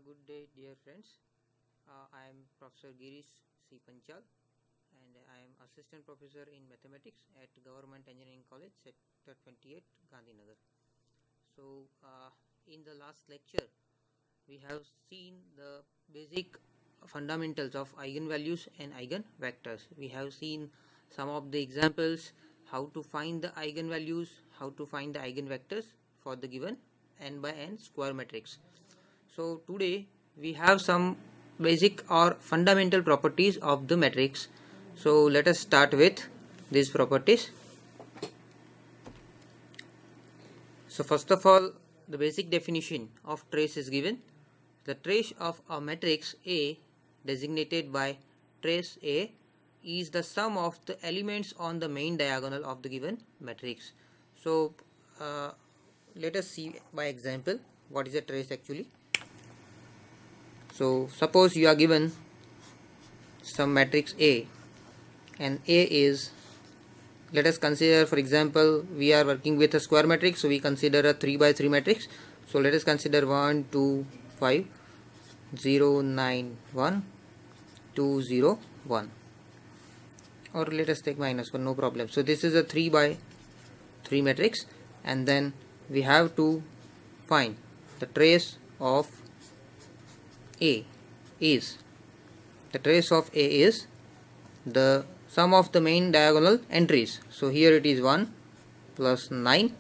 good day, dear friends. I am Professor Girish C. Panchal, and I am Assistant Professor in Mathematics at Government Engineering College, Sector 28, Gandhinagar. So, in the last lecture, we have seen the basic fundamentals of eigenvalues and eigenvectors. We have seen some of the examples, how to find the eigenvalues, how to find the eigenvectors for the given n by n square matrix. So today we have some basic or fundamental properties of the matrix. So let us start with these properties. So first of all, the basic definition of trace is given. The trace of a matrix A designated by trace A is the sum of the elements on the main diagonal of the given matrix. So let us see by example what is a trace actually. So suppose you are given some matrix A, and A is, let us consider, for example, we are working with a square matrix, so we consider a 3 by 3 matrix. So let us consider 1 2 5 0 9 1 2 0 1, or let us take -1, no problem. So this is a 3 by 3 matrix, and then we have to find the trace of A is, the trace of A is the sum of the main diagonal entries. So here it is 1 plus 9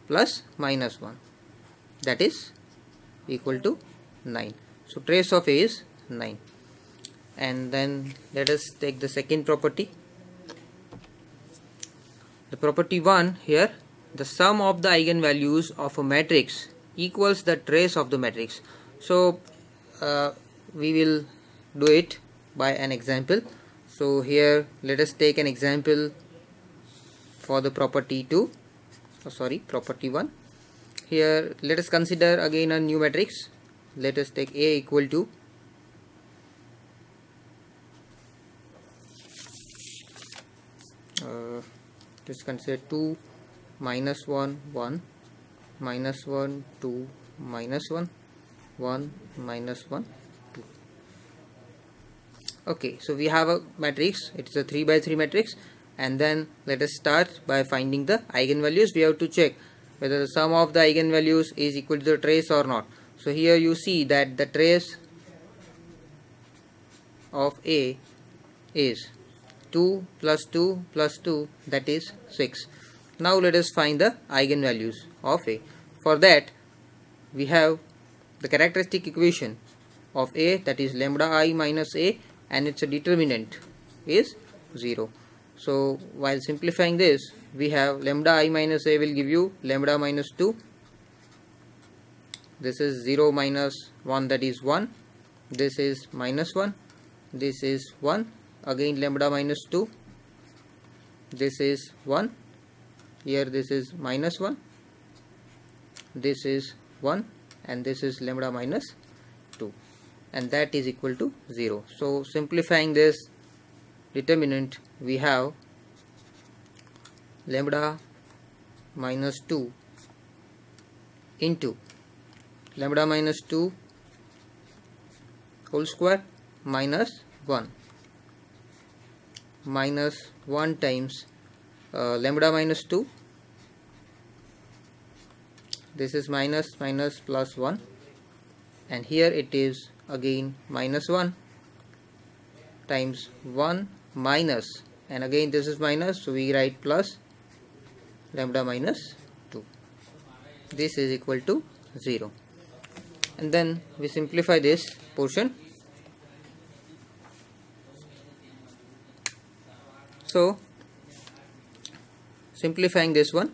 plus -1, that is equal to 9. So trace of A is 9. And then let us take the second property. The property 1 here, the sum of the eigenvalues of a matrix equals the trace of the matrix. So we will do it by an example. So here let us take an example for the property 2, property 1. Here let us consider again a new matrix. Let us take A equal to let's consider 2 minus 1 1 minus 1 2 minus 1 1 minus 1 2. Okay, so we have a matrix, it is a 3 by 3 matrix, and then let us start by finding the eigenvalues. We have to check whether the sum of the eigenvalues is equal to the trace or not. So here you see that the trace of A is 2 plus 2 plus 2, that is 6. Now let us find the eigenvalues of A. For that we have the characteristic equation of A, that is lambda I minus A, and its determinant is 0. So while simplifying this, we have lambda I minus A will give you lambda minus 2. This is 0 minus 1, that is 1. This is minus 1. This is 1. Again lambda minus 2. This is 1. Here this is minus 1. This is 1. And this is lambda minus 2, and that is equal to 0. So simplifying this determinant, we have lambda minus 2 into lambda minus 2 whole square minus 1 times lambda minus 2. This is minus plus 1, and here it is again minus 1 times 1 minus, and again this is minus, so we write plus lambda minus 2. This is equal to 0, and then we simplify this portion. So simplifying this one,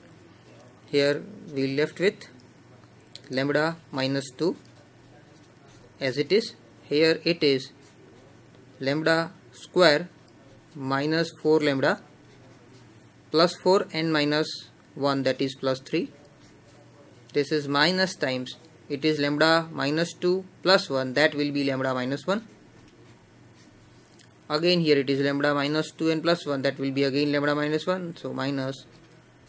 here we left with lambda minus 2 as it is. Here it is lambda square minus 4 lambda plus 4 and minus 1, that is plus 3. This is minus times, it is lambda minus 2 plus 1, that will be lambda minus 1. Again here it is lambda minus 2 and plus 1, that will be again lambda minus 1. So minus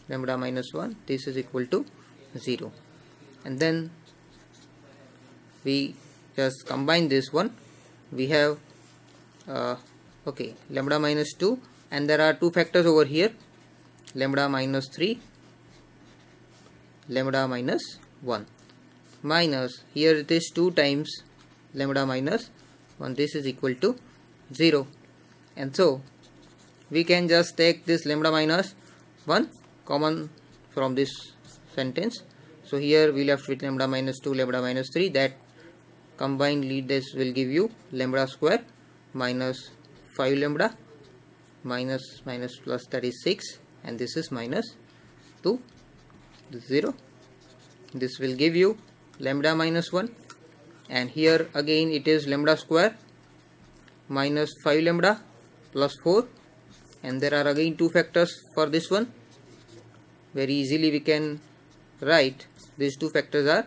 lambda minus 1, this is equal to 0. And then we just combine this one. We have okay, lambda minus 2, and there are two factors over here, lambda minus 3, lambda minus 1, minus here it is 2 times lambda minus 1. This is equal to 0, and so we can just take this lambda minus 1 common from this sentence. So here we left with lambda minus 2, lambda minus 3. That combinedly this will give you lambda square minus 5 lambda minus plus, that is 6, and this is minus 2, 0. This will give you lambda minus 1, and here again it is lambda square minus 5 lambda plus 4, and there are again two factors for this one. Very easily we can write these two factors are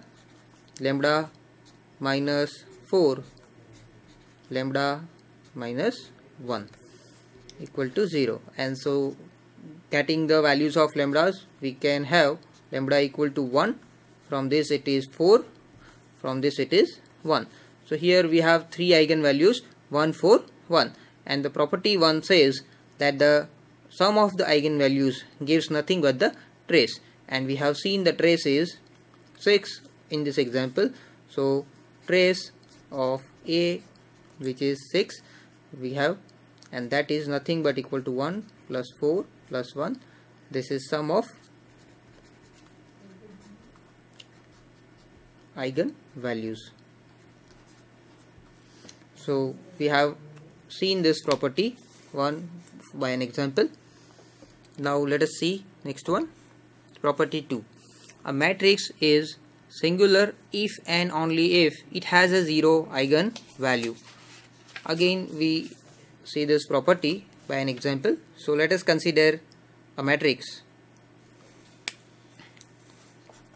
lambda minus 4, lambda minus 1 equal to 0, and so getting the values of lambdas, we can have lambda equal to 1, from this it is 4, from this it is 1. So here we have three eigenvalues, 1, 4, 1, and the property 1 says that the sum of the eigenvalues gives nothing but the trace, and we have seen the trace is 6 in this example. So trace of A, which is 6, we have, and that is nothing but equal to 1 plus 4 plus 1. This is sum of eigenvalues. So we have seen this property 1 by an example. Now let us see next one, property 2. A matrix is singular if and only if it has a 0 eigenvalue. Again we see this property by an example. So let us consider a matrix.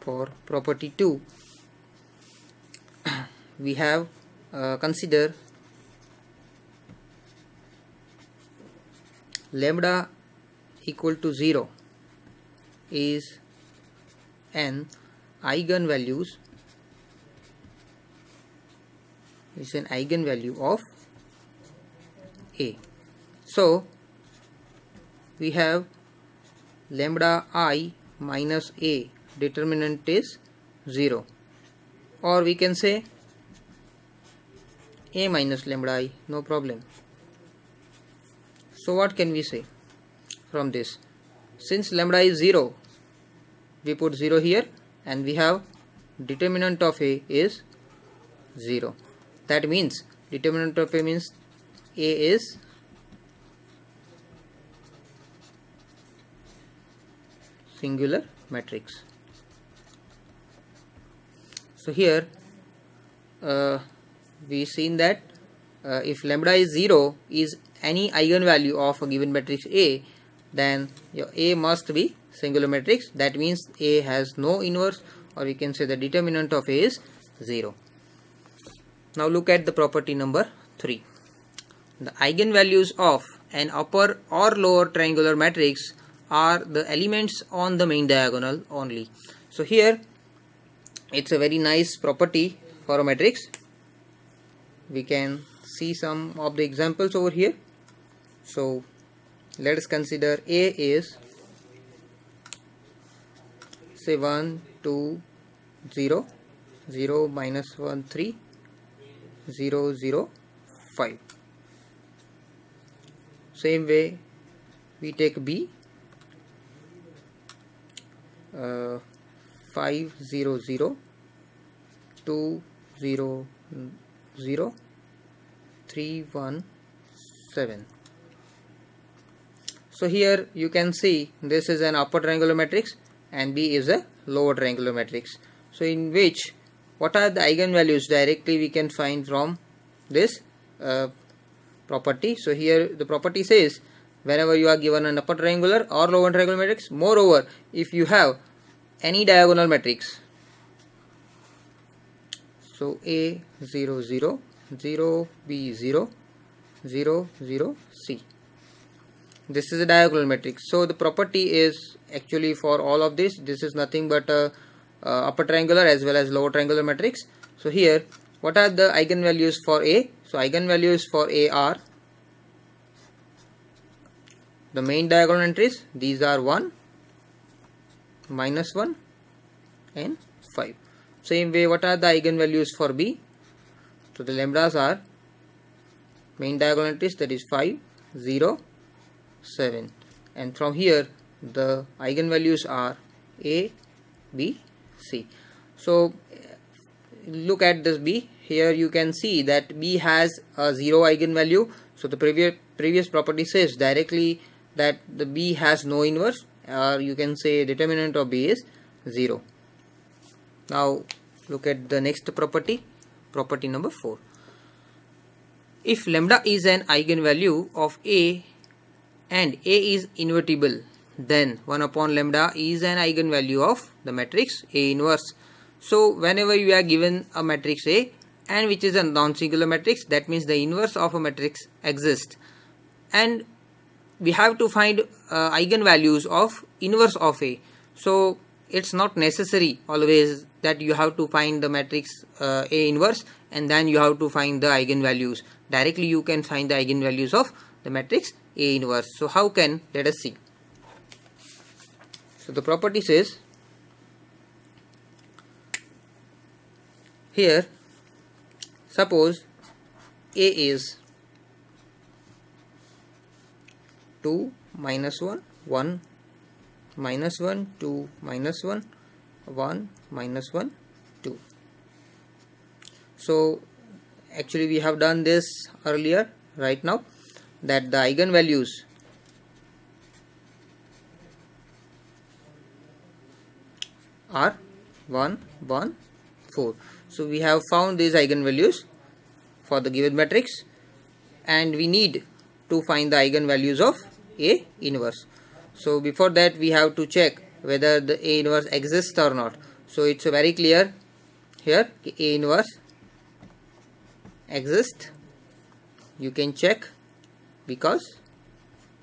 For property 2, we have consider lambda equal to 0 is an eigenvalue of A. So we have lambda I minus A, determinant is 0, or we can say A minus lambda I, no problem. So what can we say from this? Since lambda is 0, we put 0 here, and we have determinant of A is 0. That means determinant of A means A is singular matrix. So here we seen that if lambda is 0 is any eigenvalue of a given matrix A, then your A must be singular matrix. That means A has no inverse, or we can say the determinant of A is 0. Now look at the property number 3. The eigenvalues of an upper or lower triangular matrix are the elements on the main diagonal only. So here it's a very nice property for a matrix. We can see some of the examples over here. So let us consider A is say 1, 2, 0, 0, minus 1, 3, 0, 0, 5. Same way we take B, 5, 0, 0, 2, 0, 0, 3, 1, 7. So here you can see this is an upper triangular matrix and B is a lower triangular matrix. So in which what are the eigenvalues directly we can find from this property. So here the property says whenever you are given an upper triangular or lower triangular matrix, moreover if you have any diagonal matrix, so A 0 0 0 B 0 0 0 C, this is a diagonal matrix. So the property is actually for all of this. This is nothing but a upper triangular as well as lower triangular matrix. So here what are the eigenvalues for A? So eigenvalues for A are the main diagonal entries. These are 1, -1 and 5. Same way, what are the eigenvalues for B? So the lambdas are main diagonal entries, that is 5, 0, 7, and from here the eigenvalues are A, B, C. So look at this B. Here you can see that B has a 0 eigenvalue. So the previous property says directly that the B has no inverse, or you can say determinant of B is 0. Now look at the next property, property number 4. If lambda is an eigenvalue of A and A is invertible, then 1 upon lambda is an eigenvalue of the matrix A inverse. So whenever you are given a matrix A and which is a non-singular matrix, that means the inverse of a matrix exists, and we have to find eigenvalues of inverse of A. So it's not necessary always that you have to find the matrix A inverse and then you have to find the eigenvalues. Directly you can find the eigenvalues of the matrix A inverse. So how can? Let us see. So the property says here, suppose A is 2, -1, 1, -1, 2, -1, 1, -1, 2. So actually we have done this earlier. Right now, that the eigenvalues are 1, 1, 4. So we have found these eigenvalues for the given matrix, and we need to find the eigenvalues of A inverse. So before that we have to check whether the A inverse exists or not. So it's very clear here, A inverse exists. You can check because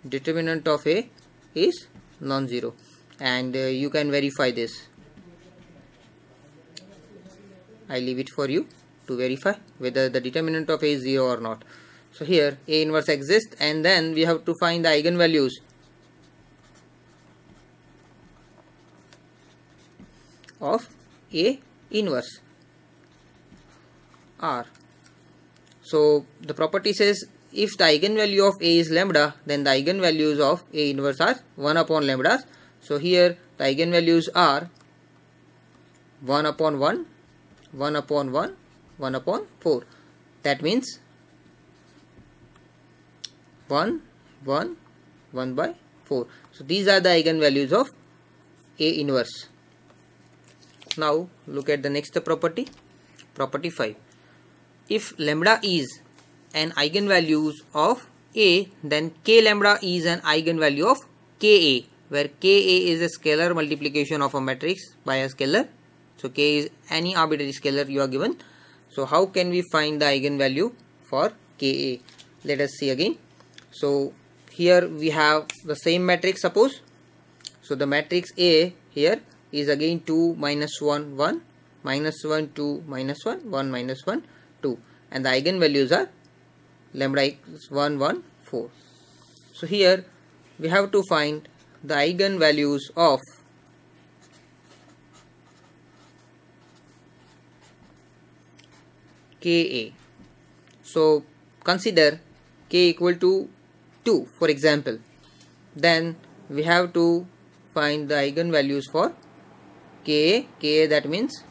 determinant of A is non-zero, and you can verify this. I leave it for you to verify whether the determinant of A is 0 or not. So here A inverse exists, and then we have to find the eigenvalues of A inverse R. So the property says if the eigenvalue of A is lambda, then the eigenvalues of A inverse are 1 upon lambdas. So here the eigenvalues are 1 upon 1, 1 upon 1, 1 upon 4. That means 1, 1, 1 by 4. So these are the eigenvalues of A inverse. Now look at the next property, property 5. If lambda is an eigenvalue of A, then k lambda is an eigenvalue of Ka, where Ka is a scalar multiplication of a matrix by a scalar. So k is any arbitrary scalar you are given. So how can we find the eigenvalue for Ka? Let us see again. So here we have the same matrix, suppose. So the matrix A here is again 2, -1, 1, -1, 2, -1, 1, -1, 2, and the eigenvalues are lambda is 1, 1, 4. So here we have to find the eigenvalues of Ka. So consider k equal to 2, for example. Then we have to find the eigenvalues for Ka. Ka, that means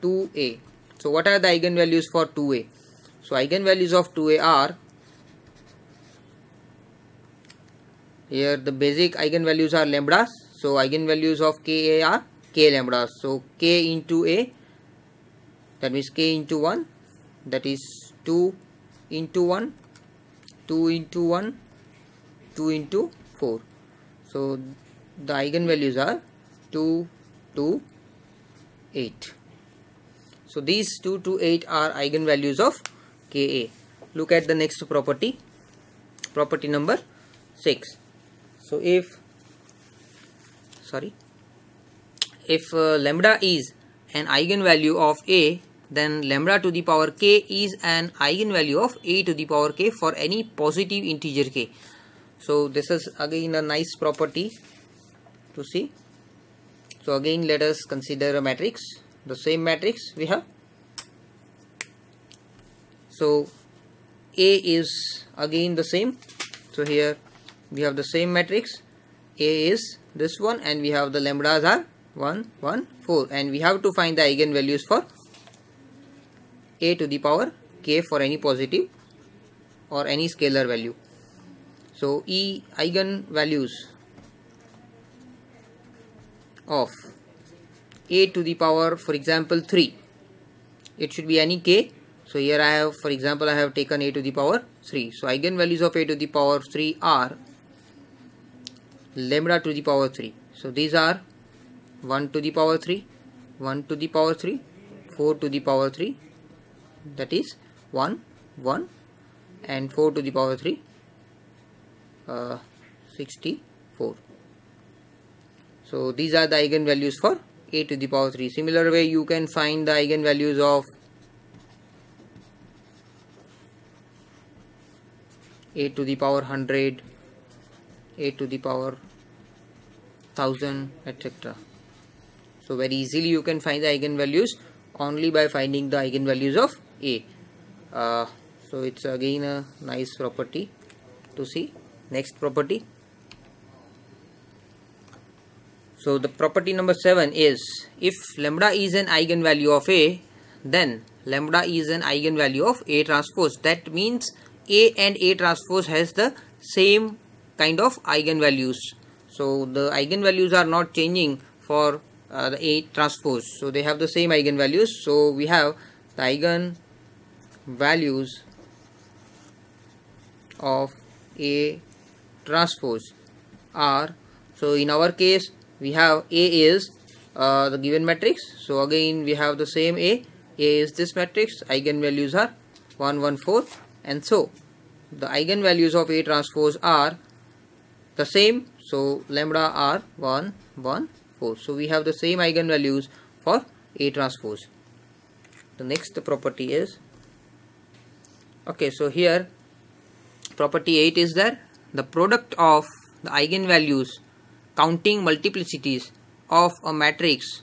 2a. So what are the eigenvalues for 2a? So eigenvalues of 2a are, here the basic eigenvalues are lambdas. So eigenvalues of Ka are k lambdas. So k into a, that means k into 1, that is 2 into 1, 2 into 1, 2 into 4. So the eigenvalues are 2, 2, 8. So these 2 to 8 are eigenvalues of Ka. Look at the next property, property number 6. So if lambda is an eigenvalue of A, then lambda to the power k is an eigenvalue of a to the power k for any positive integer k. So this is again a nice property to see. So again let us consider a matrix, the same matrix we have. So A is again the same. So here we have the same matrix. A is this one, and we have the lambdas are 1, 1, 4, and we have to find the eigenvalues for a to the power k for any positive or any scalar value. So eigenvalues of a to the power, for example 3, it should be any k. So here I have, for example, I have taken a to the power 3. So eigenvalues of a to the power 3 are lambda to the power 3. So these are 1 to the power 3, 1 to the power 3, 4 to the power 3, that is 1, 1, and 4 to the power 3, 64. So these are the eigenvalues for a to the power 3. Similar way you can find the eigenvalues of a to the power 100, a to the power 1000, etc. So very easily you can find the eigenvalues only by finding the eigenvalues of a. So it's again a nice property to see. Next property. So the property number 7 is, if lambda is an eigenvalue of a, then lambda is an eigenvalue of a transpose. That means a and a transpose has the same kind of eigenvalues. So the eigenvalues are not changing for the a transpose. So they have the same eigenvalues. So we have the eigenvalues of a transpose are, so in our case we have a is the given matrix. So again we have the same a is this matrix, eigenvalues are 1, 1, 4, and so the eigenvalues of a transpose are the same. So lambda are 1, 1, 4. So we have the same eigenvalues for a transpose. The next property is, okay, so here property 8 is there, the product of the eigenvalues counting multiplicities of a matrix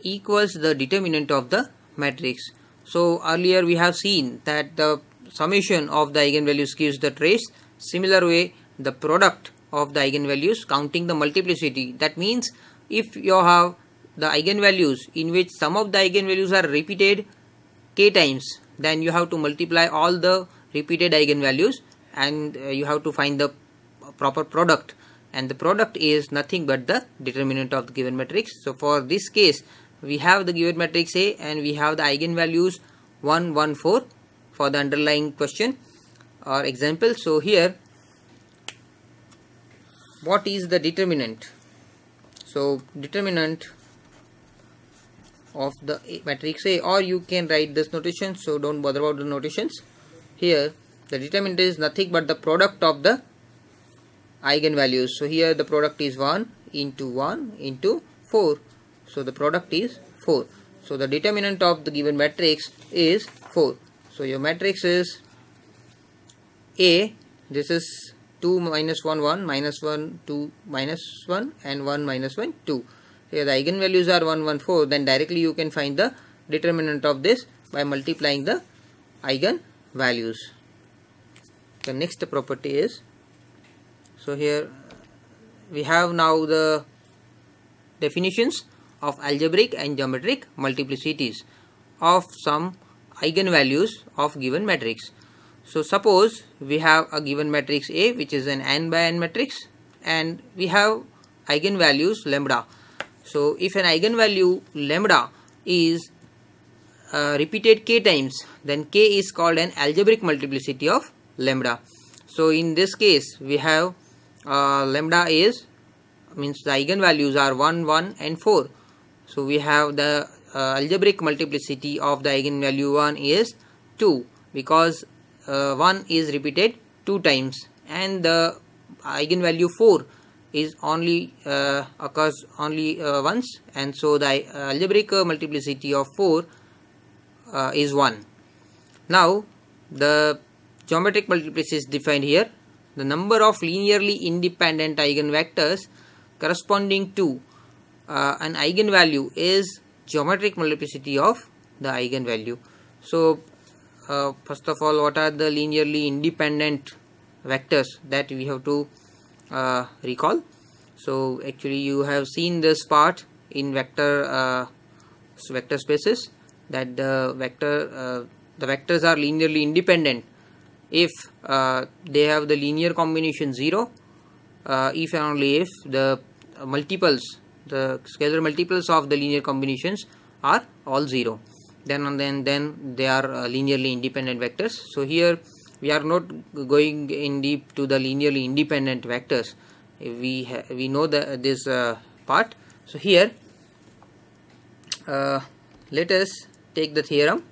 equals the determinant of the matrix. So earlier we have seen that the summation of the eigenvalues gives the trace. Similar way, the product of the eigenvalues counting the multiplicity, that means if you have the eigenvalues in which some of the eigenvalues are repeated k times, then you have to multiply all the repeated eigenvalues and you have to find the proper product, and the product is nothing but the determinant of the given matrix. So for this case we have the given matrix A and we have the eigenvalues 1, 1, 4 for the underlying question or example. So here what is the determinant? So determinant of the matrix A, or you can write this notation, so don't bother about the notations. Here the determinant is nothing but the product of the eigenvalues. So here the product is 1 into 1 into 4. So the product is 4. So the determinant of the given matrix is 4. So your matrix is A, this is 2 minus 1 1 minus 1 2 minus 1 and 1 minus 1 2. Here the eigenvalues are 1 1 4. Then directly you can find the determinant of this by multiplying the eigenvalues. The next property is, so here we have now the definitions of algebraic and geometric multiplicities of some eigenvalues of given matrix. So suppose we have a given matrix A which is an n by n matrix and we have eigenvalues lambda. So if an eigenvalue lambda is repeated k times, then k is called an algebraic multiplicity of lambda. So in this case we have lambda is, means the eigenvalues are 1, 1 and 4. So we have the algebraic multiplicity of the eigenvalue 1 is 2, because 1 is repeated 2 times and the eigenvalue 4 is only occurs only once, and so the algebraic multiplicity of 4 is 1. Now the geometric multiplicity is defined here. The number of linearly independent eigenvectors corresponding to an eigenvalue is geometric multiplicity of the eigenvalue. So first of all, what are the linearly independent vectors that we have to recall? So actually you have seen this part in vector spaces, that the vectors are linearly independent if they have the linear combination 0, if and only if the scalar multiples of the linear combinations are all 0, then they are linearly independent vectors. So here we are not going in deep to the linearly independent vectors. We know this part. So here let us take the theorem.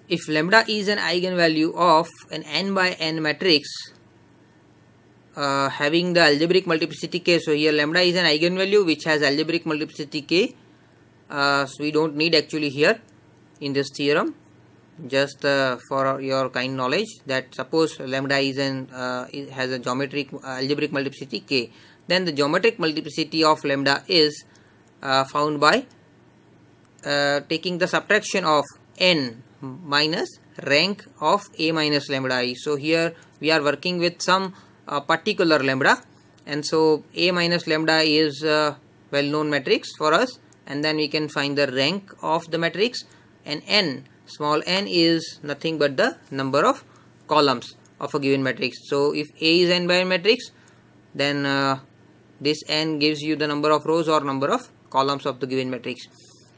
If lambda is an eigenvalue of an n by n matrix having the algebraic multiplicity k, so here lambda is an eigenvalue which has algebraic multiplicity k, so we don't need actually here in this theorem, just for your kind knowledge, that suppose lambda is has a algebraic multiplicity k, then the geometric multiplicity of lambda is found by taking the subtraction of n minus rank of a minus lambda I. So here we are working with some particular lambda, and so a minus lambda is a well known matrix for us, and then we can find the rank of the matrix, and n, small n, is nothing but the number of columns of a given matrix. So if A is n by n matrix, then this n gives you the number of rows or number of columns of the given matrix,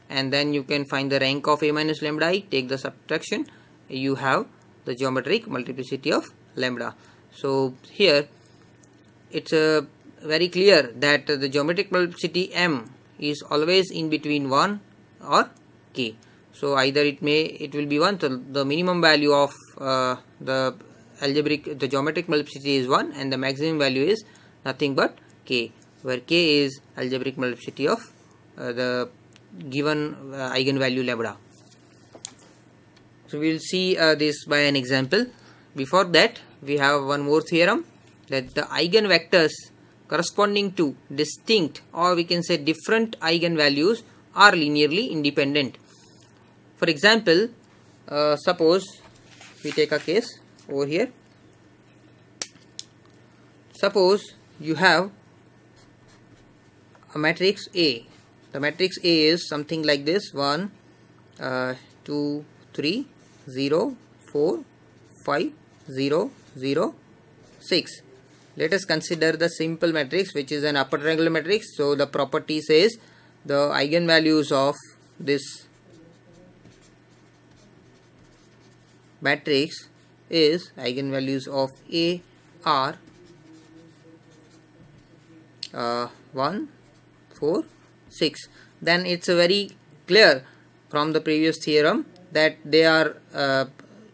and then you can find the rank of a minus lambda I, take the subtraction, you have the geometric multiplicity of lambda. So here it's very clear that the geometric multiplicity m is always in between 1 or k. So either it will be 1, so the minimum value of the geometric multiplicity is 1, and the maximum value is nothing but k, where k is algebraic multiplicity of the given eigenvalue lambda. So we will see this by an example. Before that, we have one more theorem, that the eigenvectors corresponding to distinct, or we can say different, eigenvalues are linearly independent. For example, suppose we take a case over here. Suppose you have a matrix A. The matrix A is something like this: 1, 2, 3, 0, 4, 5, 0, 0, 6. Let us consider the simple matrix, which is an upper triangular matrix. So the property says the eigenvalues of this matrix is eigenvalues of A are 1, 4, 6. Then it's very clear from the previous theorem that they are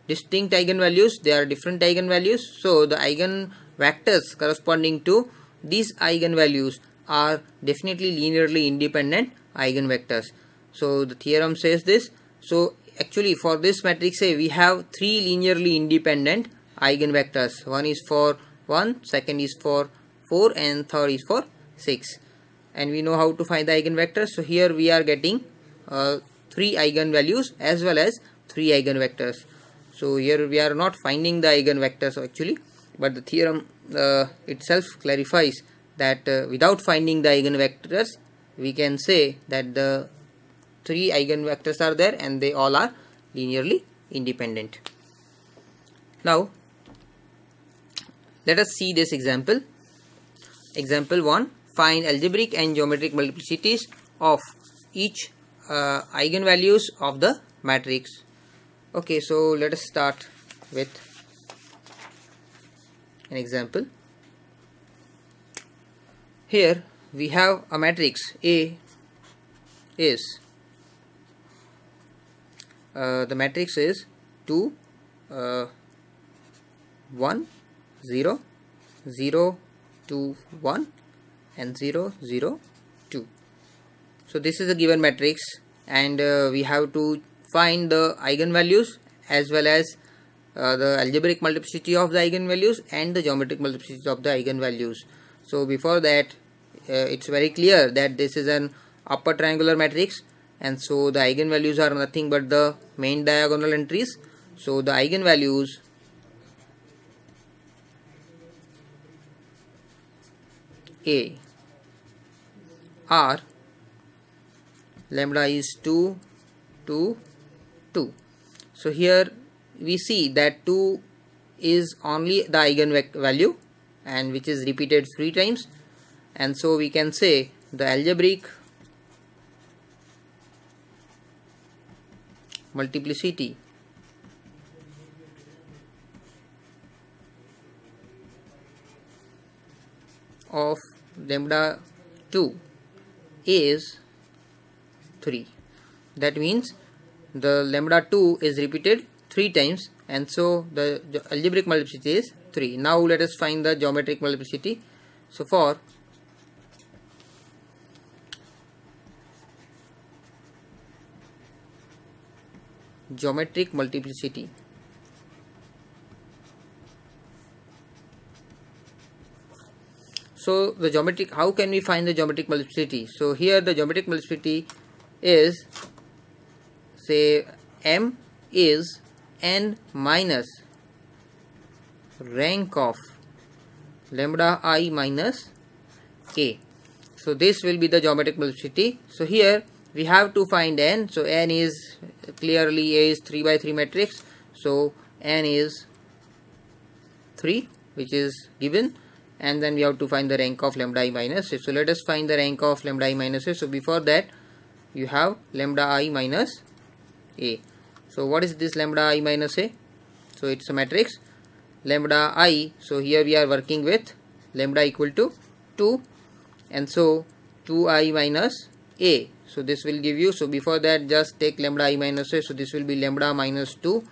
distinct eigenvalues, they are different eigenvalues. So the eigenvectors corresponding to these eigenvalues are definitely linearly independent eigenvectors. So the theorem says this. So actually for this matrix A, we have 3 linearly independent eigenvectors. One is for 1, second is for 4, and third is for 6. And we know how to find the eigenvectors. So here we are getting 3 eigenvalues as well as 3 eigenvectors. So here we are not finding the eigenvectors actually, but the theorem itself clarifies that without finding the eigenvectors, we can say that the 3 eigenvectors are there and they all are linearly independent. Now let us see this example. Example 1. Find algebraic and geometric multiplicities of each eigenvalues of the matrix. Okay, so let us start with an example. Here we have a matrix A is the matrix is 2, 1, 0, 0, 2, 1 and 0, 0, 2. So this is a given matrix, and we have to find the eigenvalues as well as the algebraic multiplicity of the eigenvalues and the geometric multiplicity of the eigenvalues. So before that, it's very clear that this is an upper triangular matrix, and so the eigenvalues are nothing but the main diagonal entries. So the eigenvalues A are lambda is 2, 2, 2. So here we see that 2 is only the eigenvalue, and which is repeated 3 times, and so we can say the algebraic multiplicity of lambda 2 is 3. That means the lambda 2 is repeated 3 times, and so the algebraic multiplicity is 3. Now let us find the geometric multiplicity. So for geometric multiplicity how can we find the geometric multiplicity? So here the geometric multiplicity is, say, m is n minus rank of lambda I minus a. So this will be the geometric multiplicity. So here we have to find n. So n is clearly a is 3 by 3 matrix. So n is 3, which is given, and then we have to find the rank of lambda I minus a. So let us find the rank of lambda I minus a. So before that, you have lambda I minus a. So what is this lambda I minus a? So it's a matrix lambda I. So here we are working with lambda equal to 2, and so 2i minus a. So this will give you, so before that just take lambda I minus a. So this will be lambda minus 2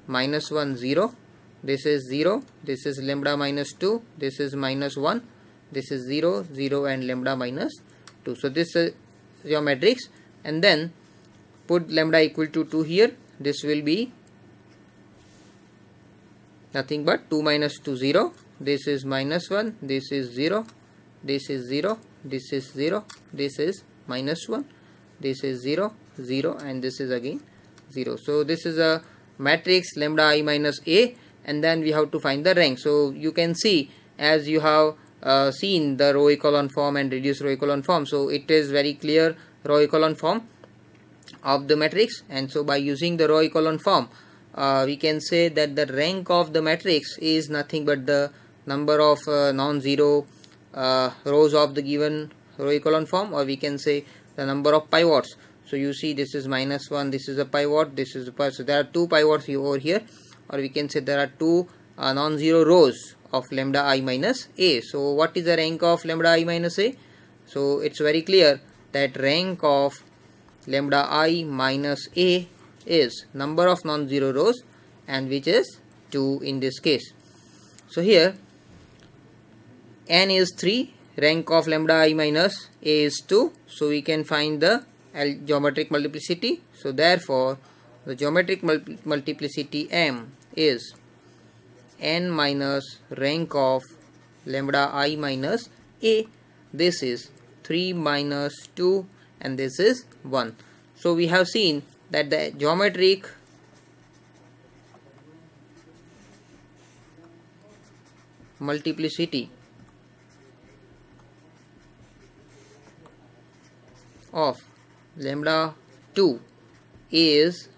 minus 1 0. This is 0, this is lambda minus 2, this is minus 1, this is 0, 0 and lambda minus 2. So this is your matrix, and then put lambda equal to 2 here. This will be nothing but 2 minus 2 0. This is minus 1, this is 0, this is 0, this is 0, this is minus 1, this is 0, 0 and this is again 0. So this is a matrix lambda I minus a, and then we have to find the rank. So you can see, as you have seen the row echelon form and reduced row echelon form, so it is very clear row echelon form of the matrix, and so by using the row echelon form we can say that the rank of the matrix is nothing but the number of non-zero rows of the given row echelon form, or we can say the number of pivots. So you see this is minus 1, this is a pivot, this is a pivot. So there are 2 pivots over here, or we can say there are 2 non-zero rows of lambda I minus a. So what is the rank of lambda I minus a? So it's very clear that rank of lambda I minus a is number of non-zero rows, and which is 2 in this case. So here n is 3, rank of lambda I minus a is 2, so we can find the geometric multiplicity. So therefore the geometric multiplicity m is n minus rank of lambda I minus a. This is 3 minus 2 and this is 1. So we have seen that the geometric multiplicity of lambda 2 is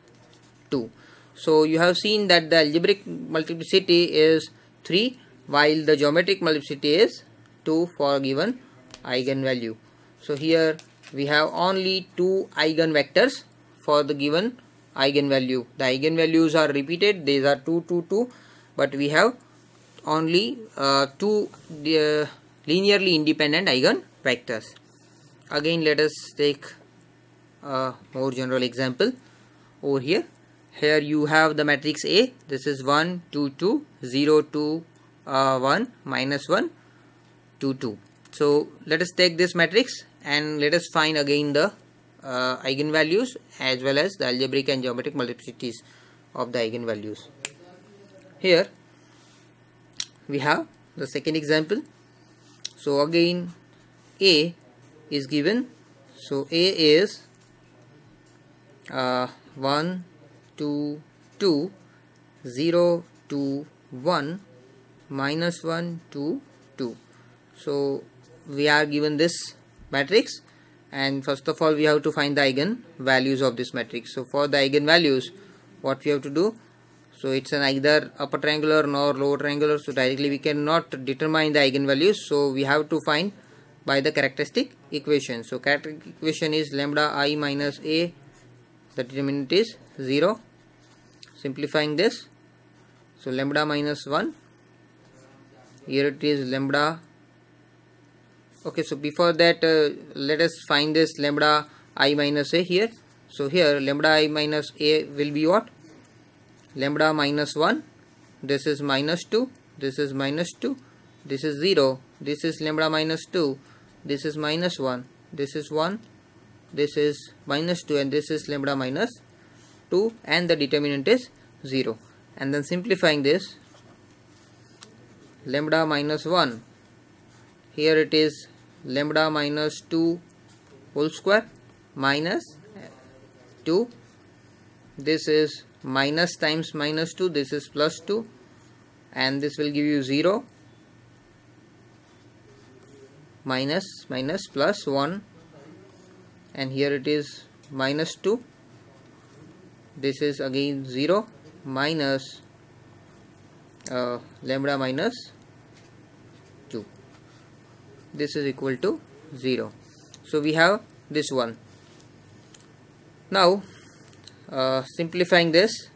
2. So you have seen that the algebraic multiplicity is 3, while the geometric multiplicity is 2 for a given eigenvalue. So here we have only 2 eigenvectors for the given eigenvalue. The eigenvalues are repeated, these are 2, 2, 2, but we have only 2 linearly independent eigenvectors. Again, let us take a more general example over here. Here you have the matrix A. This is 1, 2, 2, 0, 2, 1, minus 1, 2, 2. So let us take this matrix and let us find again the eigenvalues as well as the algebraic and geometric multiplicities of the eigenvalues. Here we have the second example. So again A is given. So A is 1, 2, 2, 0, 2, 1, minus 1, 2, 2. So we are given this matrix, and first of all we have to find the eigen values of this matrix. So for the eigen values, what we have to do, so it's an either upper triangular nor lower triangular, so directly we cannot determine the eigen values, so we have to find by the characteristic equation. So characteristic equation is lambda I minus A, the determinant is 0. Simplifying this, so lambda minus 1, here it is lambda. Okay, so before that let us find this lambda I minus A here. So here lambda I minus A will be what? Lambda minus 1, this is minus 2, this is minus 2, this is 0, this is lambda minus 2, this is minus 1, this is 1, this is minus 2, and this is lambda minus 2, and the determinant is 0. And then simplifying this, lambda minus 1, here it is lambda minus 2 whole square minus 2, this is minus times minus 2, this is plus 2, and this will give you 0, minus minus plus 1, and here it is minus 2, this is again 0, minus lambda minus 2, this is equal to 0. So we have this one. Now simplifying this,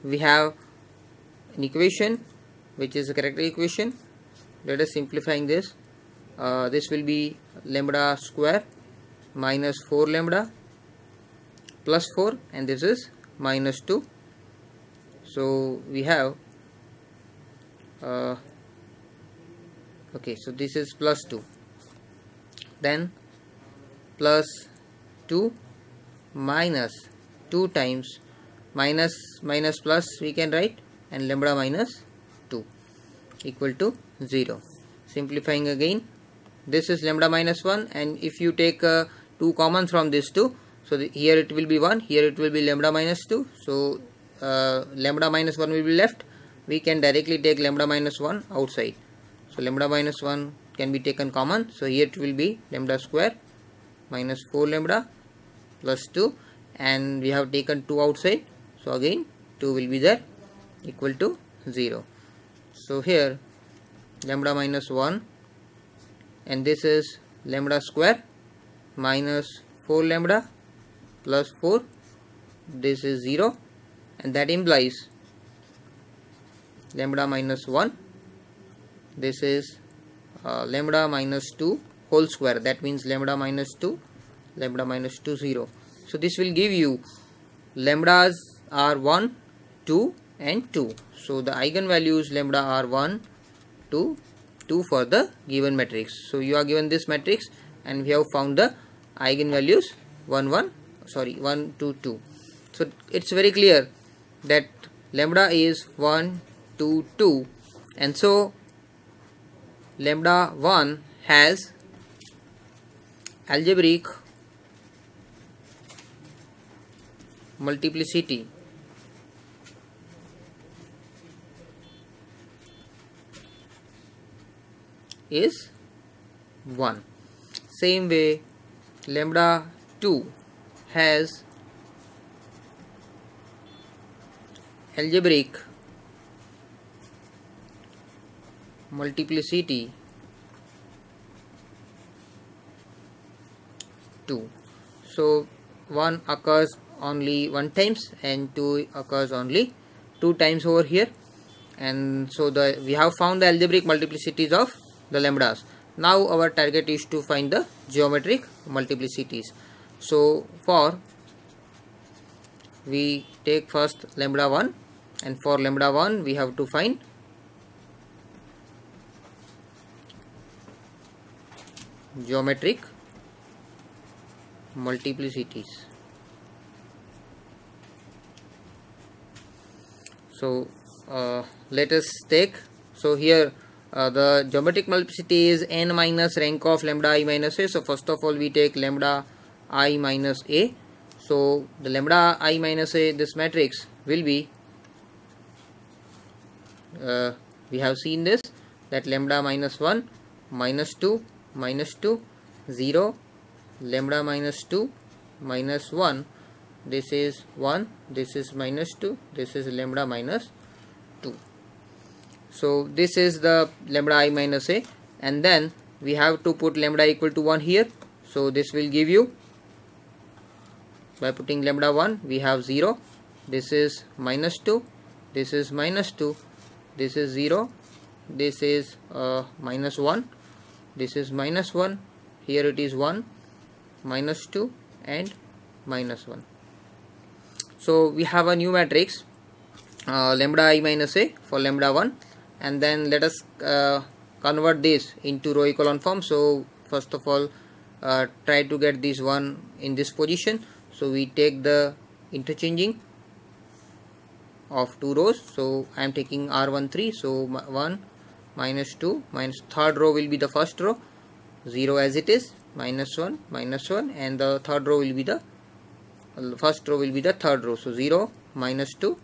we have an equation which is a characteristic equation. Let us simplifying this. This will be lambda square minus 4 lambda plus 4, and this is minus 2. So we have okay, so this is plus 2, then plus 2 minus 2 times minus minus plus we can write, and lambda minus 2 equal to 0. Simplifying again, this is lambda minus 1, and if you take 2 common from this 2, so here it will be 1, here it will be lambda minus 2, so lambda minus 1 will be left. We can directly take lambda minus 1 outside, so lambda minus 1 can be taken common, so here it will be lambda square minus 4 lambda plus 2, and we have taken 2 outside, so again 2 will be there, equal to 0. So here lambda minus 1, and this is lambda square minus 4 lambda plus 4, this is 0, and that implies lambda minus 1, this is lambda minus 2 whole square, that means lambda minus 2, lambda minus 2, 0. So this will give you lambdas are 1, 2 and 2. So the eigenvalues lambda are 1, 2, 2 for the given matrix. So you are given this matrix, and we have found the eigenvalues 1, 2, 2. So it's very clear that lambda is 1, 2, 2, and so lambda 1 has algebraic multiplicity is 1. Same way lambda 2 has algebraic multiplicity 2. So 1 occurs only 1 times and 2 occurs only 2 times over here, and so we have found the algebraic multiplicities of the lambdas. Now our target is to find the geometric multiplicities. So for we take first lambda 1, and for lambda 1 we have to find geometric multiplicities. So let us take, so here the geometric multiplicity is n minus rank of lambda I minus a. So first of all we take lambda I minus a. So the lambda I minus a, this matrix will be, we have seen this, that lambda minus 1, minus 2, minus 2, 0, lambda minus 2, minus 1, this is 1, this is minus 2, this is lambda minus 2. So this is the lambda I minus a, and then we have to put lambda equal to 1 here. So this will give you, by putting lambda 1 we have 0, this is minus 2, this is minus 2, this is 0, this is minus 1, this is minus 1, here it is 1, minus 2 and minus 1. So we have a new matrix lambda I minus a for lambda 1, and then let us convert this into row echelon form. So first of all try to get this 1 in this position. So we take the interchanging of two rows. So I am taking R13, so 1 minus 2 minus third row will be the first row, 0 as it is, minus 1, and the third row will be the first row will be the third row. So 0, minus 2,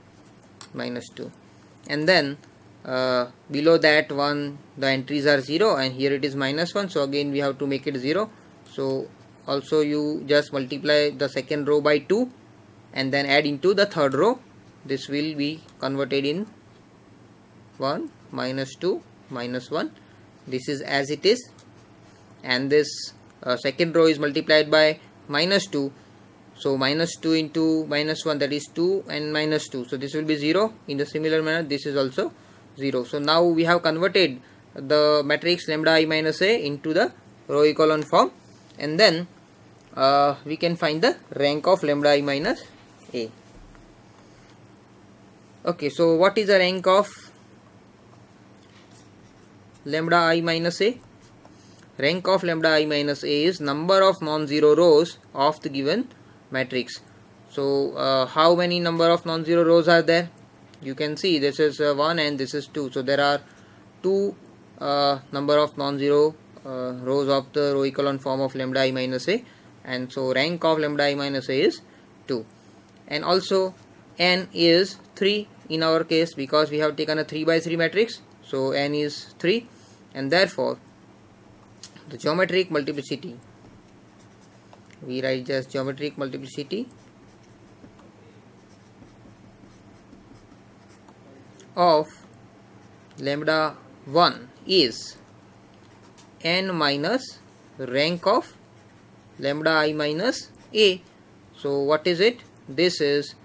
minus 2, and then below that one the entries are 0, and here it is minus 1, so again we have to make it 0. So also you just multiply the second row by 2 and then add into the third row. This will be converted in 1, minus 2, minus 1. This is as it is, and this second row is multiplied by minus 2. So minus 2 into minus 1, that is 2, and minus 2. So this will be 0. In the similar manner, this is also 0. So now we have converted the matrix lambda I minus a into the row echelon form, and then we can find the rank of lambda I minus a. Okay, so what is the rank of lambda I minus a? Rank of lambda I minus a is number of non-zero rows of the given matrix. So how many number of non-zero rows are there? You can see this is 1 and this is 2. So there are 2 number of non-zero rows of the row echelon form of lambda I minus a, and so rank of lambda I minus a is 2. And also n is 3 in our case, because we have taken a 3 by 3 matrix. So n is 3, and therefore the geometric multiplicity, we write just geometric multiplicity of lambda 1 is n minus rank of lambda I minus a. So what is it? This is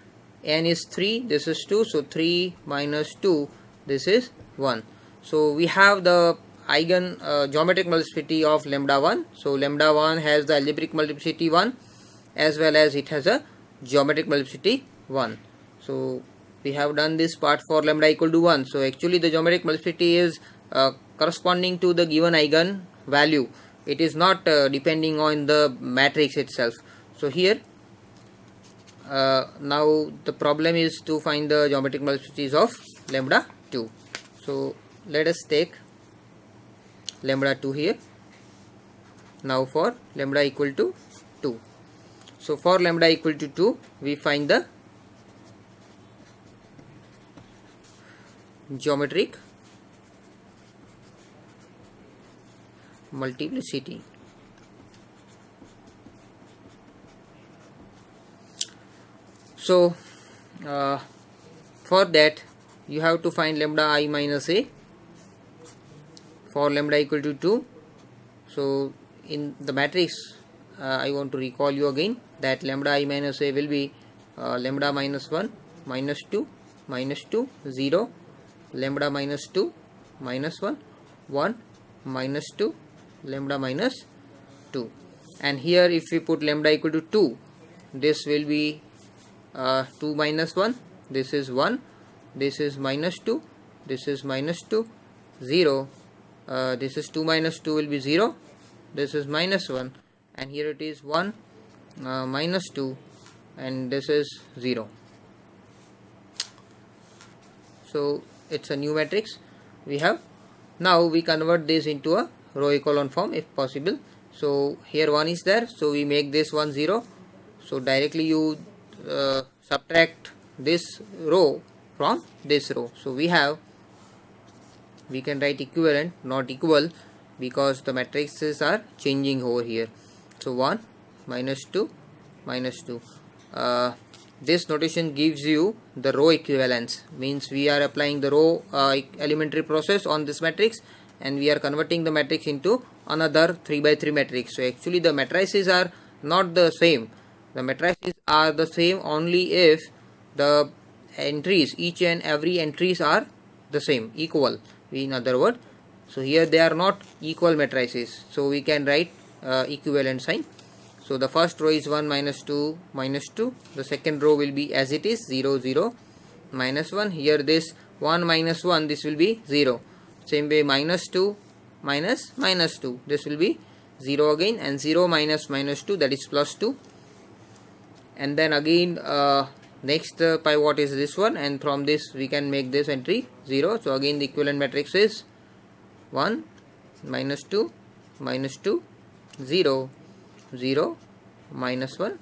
n is 3, this is 2, so 3 minus 2, this is 1. So we have the eigen geometric multiplicity of lambda 1. So lambda 1 has the algebraic multiplicity 1, as well as it has a geometric multiplicity 1. So we have done this part for lambda equal to 1. So actually the geometric multiplicity is corresponding to the given eigen value. It is not depending on the matrix itself. So here now the problem is to find the geometric multiplicities of lambda 2. So let us take lambda 2 here. Now for lambda equal to 2. So for lambda equal to 2, we find the geometric multiplicity. So for that you have to find lambda I minus a for lambda equal to 2. So in the matrix I want to recall you again that lambda I minus a will be lambda minus 1, minus 2, minus 2, 0, lambda minus 2, minus 1, 1, minus 2, lambda minus 2. And here if we put lambda equal to 2, this will be 2 minus 1, this is 1, this is minus 2, this is minus 2, 0, this is 2 minus 2 will be 0, this is minus 1, and here it is 1, minus 2, and this is 0. So it's a new matrix we have. Now we convert this into a row echelon form if possible. So here 1 is there, so we make this 1 0. So directly you subtract this row from this row. So we can write equivalent, not equal, because the matrices are changing over here. So 1 minus 2 minus 2. This notation gives you the row equivalence, means we are applying the row elementary process on this matrix, and we are converting the matrix into another 3 by 3 matrix. So actually the matrices are not the same. The matrices are the same only if the entries, each and every entries are the same, equal, in other words. So here they are not equal matrices, so we can write equivalent sign. So the first row is 1 minus 2 minus 2. The second row will be as it is, 0 0 minus 1. Here this 1 minus 1, this will be 0. Same way minus 2 minus minus 2, this will be 0 again, and 0 minus minus 2, that is plus 2. And then again next pivot is this one, and from this we can make this entry 0. So again the equivalent matrix is 1 minus 2 minus 2 0 0 minus 1,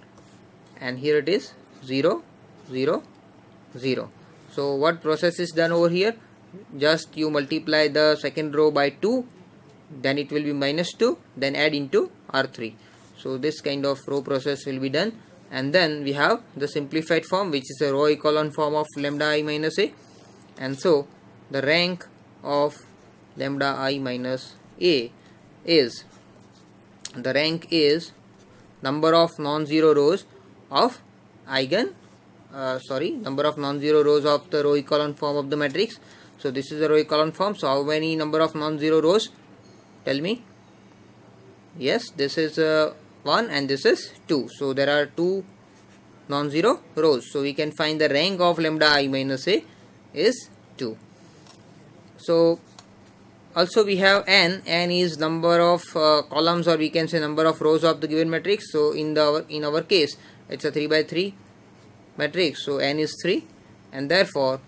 and here it is 0 0 0. So what process is done over here? Just you multiply the second row by 2, then it will be minus 2, then add into R3. So this kind of row process will be done, and then we have the simplified form, which is a row echelon form of lambda I minus a. And so the rank of lambda I minus a is, the rank is number of non-zero rows of number of non-zero rows of the row echelon form of the matrix. So this is the row echelon form. So how many number of non-zero rows? Tell me. Yes, this is 1 and this is 2. So there are 2 non-zero rows. So we can find the rank of lambda I minus a is 2. So also we have n. N is number of columns, or we can say number of rows of the given matrix. So in our case it's a 3 by 3 matrix. So n is 3, and therefore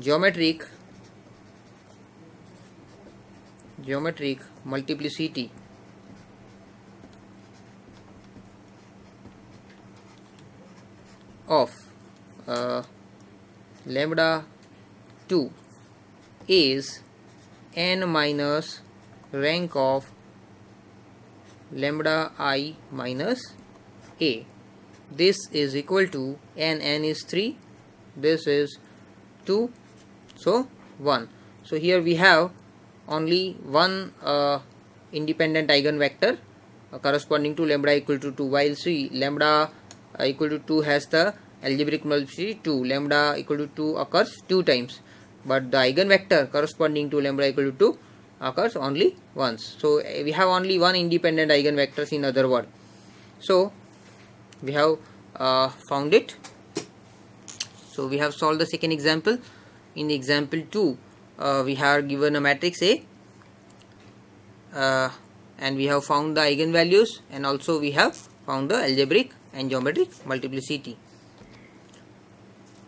geometric multiplicity of lambda 2 is n minus rank of lambda I minus a. This is equal to n is 3, this is 2, so 1. So here we have only one independent eigenvector corresponding to lambda equal to 2, while see lambda equal to 2 has the algebraic multiplicity 2. Lambda equal to 2 occurs 2 times, but the eigenvector corresponding to lambda equal to 2 occurs only once. So we have only one independent eigenvectors, in other words. So we have found it. So we have solved the second example. In example 2 we have given a matrix A, and we have found the eigenvalues, and also we have found the algebraic and geometric multiplicity.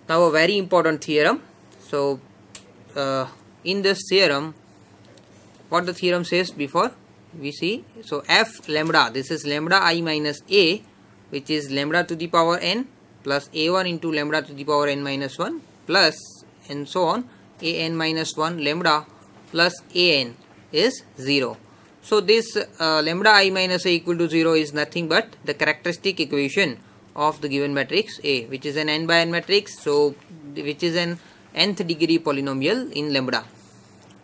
Now a very important theorem. So in this theorem, what the theorem says before we see, so f lambda, this is lambda I minus a, which is lambda to the power n plus a1 into lambda to the power n minus 1 plus and so on, an minus 1 lambda plus an is 0. So this lambda I minus a equal to 0 is nothing but the characteristic equation of the given matrix A, which is an n by n matrix, so which is an nth degree polynomial in lambda.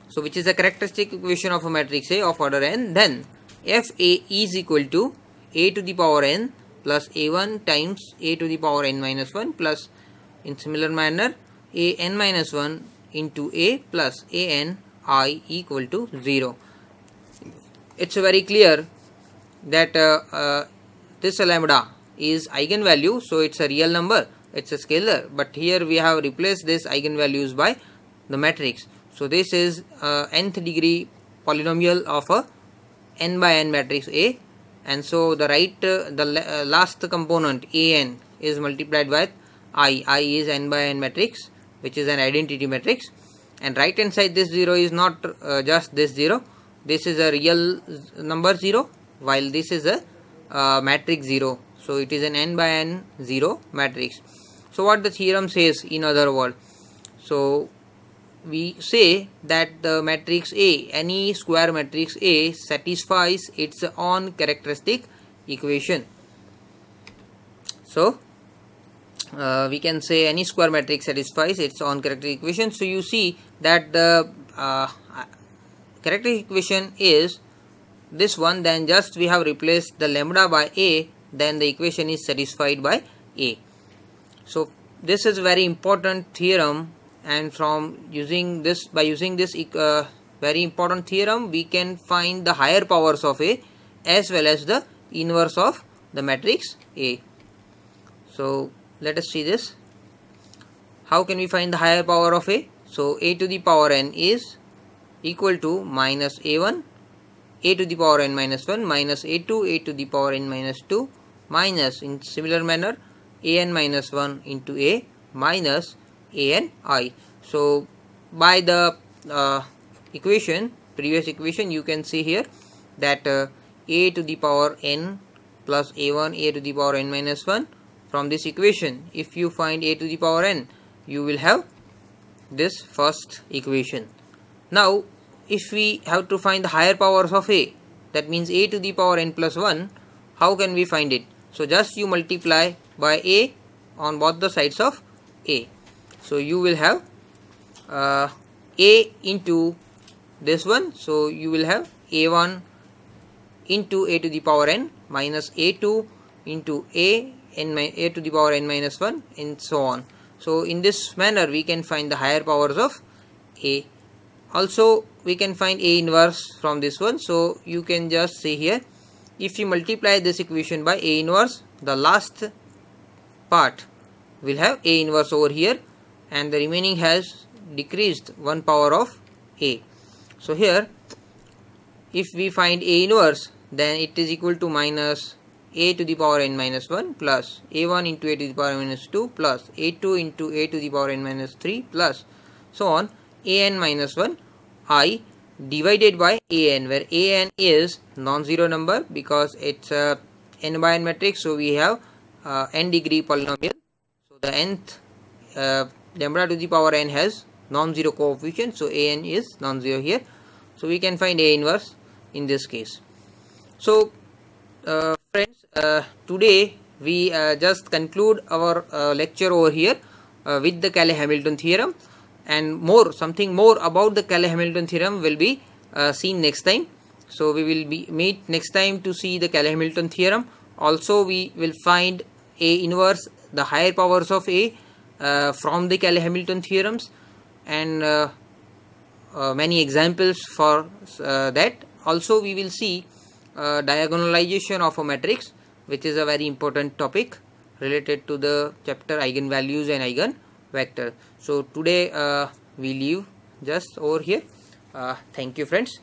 So which is the characteristic equation of a matrix A of order n, then f A is equal to a to the power n plus a1 times a to the power n minus 1 plus, in similar manner, a n minus 1 into a plus a n I equal to 0. It's very clear that this lambda is eigenvalue, so it's a real number, it's a scalar, but here we have replaced this eigenvalues by the matrix. So this is nth degree polynomial of a n by n matrix A, and so the last component an is multiplied by I is n by n matrix, which is an identity matrix, and right hand side this 0 is not just this 0, this is a real number 0, while this is a matrix 0, so it is an n by n 0 matrix. So what the theorem says in other words, so we say that the matrix A, any square matrix A, satisfies its own characteristic equation. So we can say any square matrix satisfies its own characteristic equation. So you see that the characteristic equation is this one, then just we have replaced the lambda by A, then the equation is satisfied by A. So this is very important theorem, and from using this, by using this very important theorem, we can find the higher powers of A as well as the inverse of the matrix A. So let us see this. How can we find the higher power of A? So a to the power n is equal to minus a1, a to the power n minus 1 minus a2, a to the power n minus 2 minus, in similar manner, an minus 1 into a minus an I. So by the previous equation, you can see here that a to the power n plus a1, a to the power n minus 1. From this equation, if you find a to the power n, you will have this first equation. Now if we have to find the higher powers of a, that means a to the power n plus 1, how can we find it? So just you multiply by a on both the sides of a. So you will have a into this one, so you will have a1 into a to the power n minus a2 into a to the power n minus 1 and so on. So in this manner we can find the higher powers of a. Also we can find a inverse from this one. So you can just see here, if you multiply this equation by a inverse, the last part will have a inverse over here, and the remaining has decreased one power of a. So here if we find a inverse, then it is equal to minus a to the power n minus 1 plus a1 into a to the power n minus 2 plus a2 into a to the power n minus 3 plus so on an minus 1 I divided by an, where an is non-zero number because it's a n by n matrix, so we have n degree polynomial. So the nth lambda to the power n has non-zero coefficient, so an is non-zero here. So we can find a inverse in this case. So friends, today we just conclude our lecture over here with the Cayley-Hamilton theorem, and something more about the Cayley-Hamilton theorem will be seen next time. So we will meet next time to see the Cayley-Hamilton theorem. Also we will find a inverse, the higher powers of a from the Cayley-Hamilton theorems, and many examples for that. Also we will see diagonalization of a matrix, which is a very important topic related to the chapter eigenvalues and eigenvector. So today we leave just over here. Thank you friends.